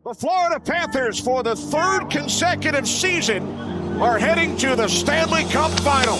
The Florida Panthers, for the third consecutive season, are heading to the Stanley Cup Final.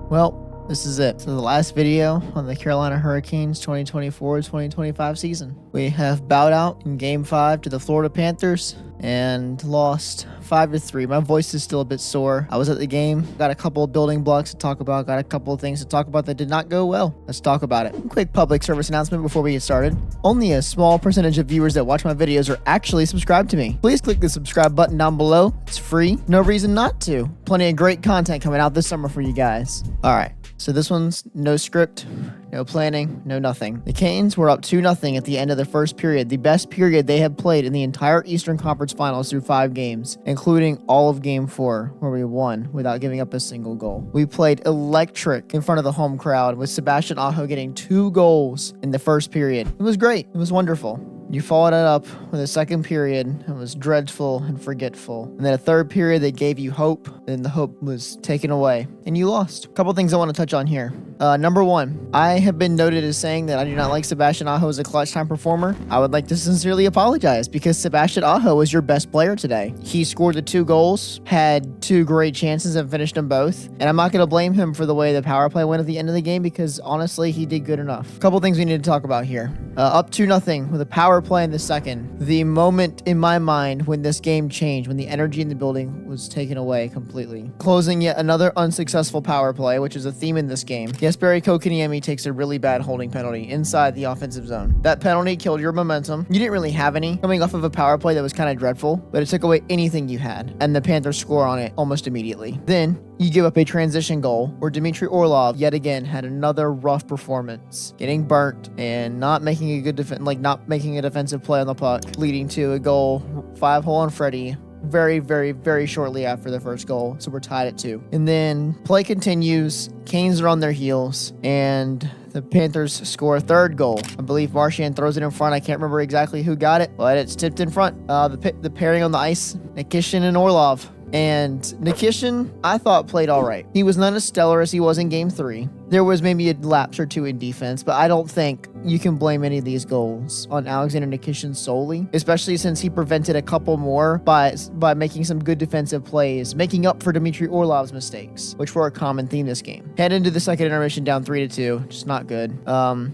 Well, this is it. So the last video on the Carolina Hurricanes 2024-2025 season. We have bowed out in Game 5 to the Florida Panthers and lost 5-3. My voice is still a bit sore. I was at the game, got a couple of building blocks to talk about, got a couple of things to talk about that did not go well. Let's talk about it. Quick public service announcement before we get started. Only a small percentage of viewers that watch my videos are actually subscribed to me. Please click the subscribe button down below. It's free. No reason not to. Plenty of great content coming out this summer for you guys. All right. So this one's no script, no planning, no nothing. The Canes were up 2-0 at the end of the first period, the best period they have played in the entire Eastern Conference Finals through 5 games, including all of Game 4, where we won without giving up a single goal. We played electric in front of the home crowd, with Sebastian Aho getting 2 goals in the first period. It was great. It was wonderful. You followed it up with a second period and was dreadful and forgetful. And then a third period that gave you hope, and the hope was taken away, and you lost. A couple things I want to touch on here. Number one, I have been noted as saying that I do not like Sebastian Aho as a clutch time performer. I would like to sincerely apologize, because Sebastian Aho was your best player today. He scored the 2 goals, had 2 great chances, and finished them both. And I'm not going to blame him for the way the power play went at the end of the game, because honestly, he did good enough. A couple things we need to talk about here. Up 2-0 with a power play in the second. The moment in my mind when this game changed, when the energy in the building was taken away completely. Closing yet another unsuccessful power play, which is a theme in this game. Jesperi Kotkaniemi takes a really bad holding penalty inside the offensive zone. That penalty killed your momentum. You didn't really have any coming off of a power play that was kind of dreadful, but it took away anything you had, and the Panthers score on it almost immediately. Then you give up a transition goal where Dmitry Orlov yet again had another rough performance, getting burnt and not making a good not making a defensive play on the puck, leading to a goal 5-hole on Freddie very, very, very shortly after the first goal. So we're tied at 2. And then play continues. Canes are on their heels, and the Panthers score a third goal. I believe Marchand throws it in front. I can't remember exactly who got it, but it's tipped in front. The pairing on the ice, Nikishin and Orlov. And Nikishin, I thought, played all right. He was not as stellar as he was in Game 3. There was maybe a lapse or 2 in defense, but I don't think you can blame any of these goals on Alexander Nikishin solely, especially since he prevented a couple more by making some good defensive plays, making up for Dmitry Orlov's mistakes, which were a common theme this game. Head into the second intermission down 3-2, just not good.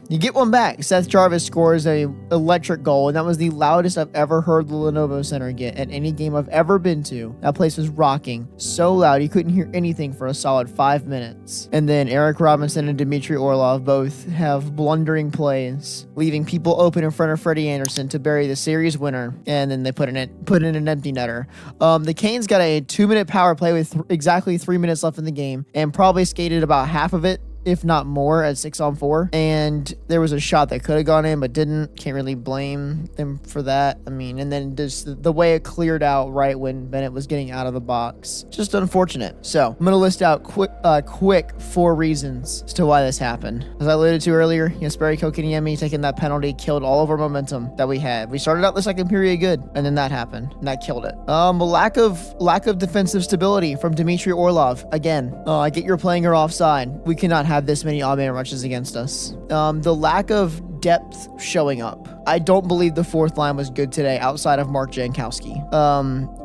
You get one back. Seth Jarvis scores a electric goal, and that was the loudest I've ever heard the Lenovo Center get at any game I've ever been to. That place was rocking so loud you couldn't hear anything for a solid 5 minutes. And then Eric Robinson and Dmitry Orlov both have blundering plays, leaving people open in front of Freddie Anderson to bury the series winner, and then they put in an empty netter. The Canes got a 2-minute power play with exactly 3 minutes left in the game, and probably skated about half of it, if not more, at 6-on-4. And there was a shot that could have gone in but didn't. Can't really blame them for that. I mean, and then just the way it cleared out right when Bennett was getting out of the box. Just unfortunate. So I'm going to list out quick 4 reasons as to why this happened. As I alluded to earlier, Jesperi Kotkaniemi taking that penalty killed all of our momentum that we had. We started out the second period good, and then that happened, and that killed it. Lack of defensive stability from Dmitry Orlov. Again, I get you're playing her offside. We cannot have this many odd man rushes against us. The lack of depth showing up. I don't believe the 4th line was good today outside of Mark Jankowski.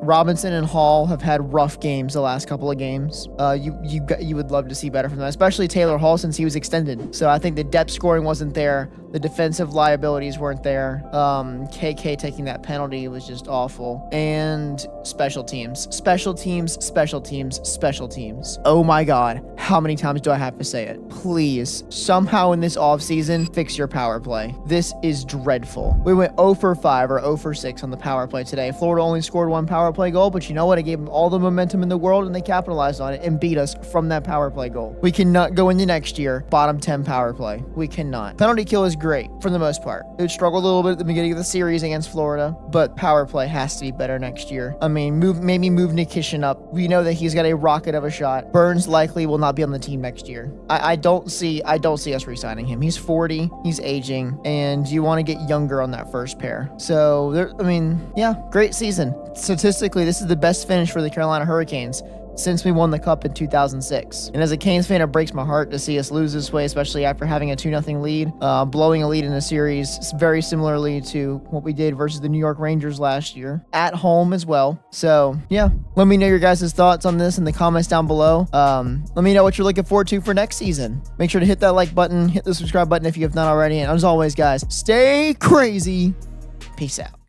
Robinson and Hall have had rough games the last couple of games. You would love to see better from them, especially Taylor Hall since he was extended. So I think the depth scoring wasn't there. The defensive liabilities weren't there. KK taking that penalty was just awful. And special teams. Oh my God. How many times do I have to say it? Please, somehow in this offseason, fix your power play. This is dreadful. We went 0 for 5 or 0 for 6 on the power play today. Florida only scored 1 power play goal, but you know what? It gave them all the momentum in the world, and they capitalized on it and beat us from that power play goal. We cannot go into next year bottom 10 power play. We cannot. Penalty kill is great for the most part. It struggled a little bit at the beginning of the series against Florida, but power play has to be better next year. I mean, maybe move Nikishin up. We know that he's got a rocket of a shot. Burns likely will not be on the team next year. I don't see us re-signing him. He's 40. He's aging, and you want to get younger on that first pair. So, great season. Statistically, this is the best finish for the Carolina Hurricanes since we won the Cup in 2006. And as a Canes fan, it breaks my heart to see us lose this way, especially after having a 2-0 lead, blowing a lead in a series very similarly to what we did versus the New York Rangers last year, at home as well. So, yeah, let me know your guys' thoughts on this in the comments down below. Let me know what you're looking forward to for next season. Make sure to hit that like button, hit the subscribe button if you have not already, and as always, guys, stay crazy. Peace out.